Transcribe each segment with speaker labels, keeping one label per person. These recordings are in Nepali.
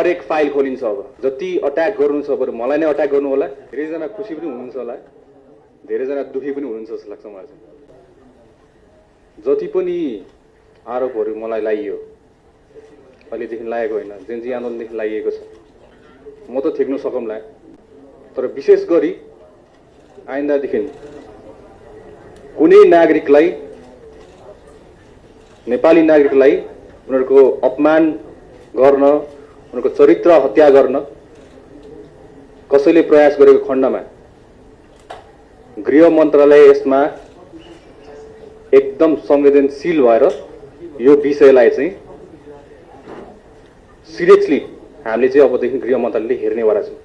Speaker 1: हरेक फाइल खोलिन्छ। अब जति अट्याक गर्नु छ बरु मलाई नै अट्याक गर्नु होला। धेरैजना खुसी पनि हुनुहुन्छ होला, धेरैजना दुखी पनि हुनुहुन्छ जस्तो लाग्छ मलाई। जति पनि आरोपहरू मलाई लागियो, अहिलेदेखि लागेको होइन, जेनजी आन्दोलनदेखि लागिएको छ, म त ठेक्न सकौँला। तर विशेष गरी आइन्दादेखि कुनै नागरिकलाई, नेपाली नागरिकलाई उनीहरूको अपमान गर्न, उनीहरूको चरित्र हत्या गर्न कसैले प्रयास गरेको खण्डमा गृह मन्त्रालय यसमा एकदम संवेदनशील भएर यो विषयलाई चाहिँ सिरियसली हामीले चाहिँ अबदेखि गृह मन्त्रालयले हेर्नेवाला छौँ।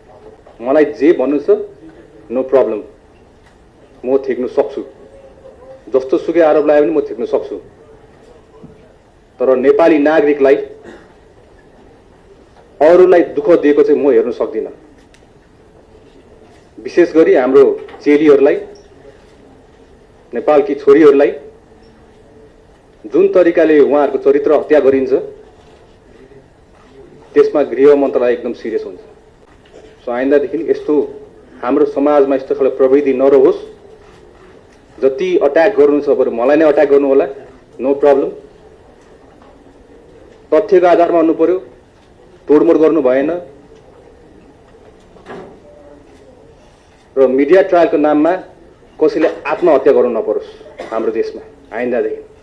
Speaker 1: मलाई जे भन्नु छ नो प्रब्लम, म ठेक्नु सक्छु। जस्तो सुकै आरोप लगायो भने म ठेक्न सक्छु। तर नेपाली नागरिकलाई, अरूलाई दुःख दिएको चाहिँ म हेर्न सक्दिनँ। विशेष गरी हाम्रो चेलीहरूलाई, नेपालकी छोरीहरूलाई जुन तरिकाले उहाँहरूको चरित्र हत्या गरिन्छ त्यसमा गृह मन्त्रालय एकदम सिरियस हुन्छ। सो आइन्दादेखि यस्तो हाम्रो समाजमा यस्तो खालको प्रविधि नरहोस्। जति अट्याक गर्नु छ बरु मलाई नै अट्याक गर्नु होला, नो प्रब्लम। तथ्यको आधारमा हुनु पर्यो, तोडमोड गर्नु भएन। र मिडिया ट्रायलको नाममा कसैले आत्महत्या गर्नु नपरोस् हाम्रो देशमा आइन्दादेखि।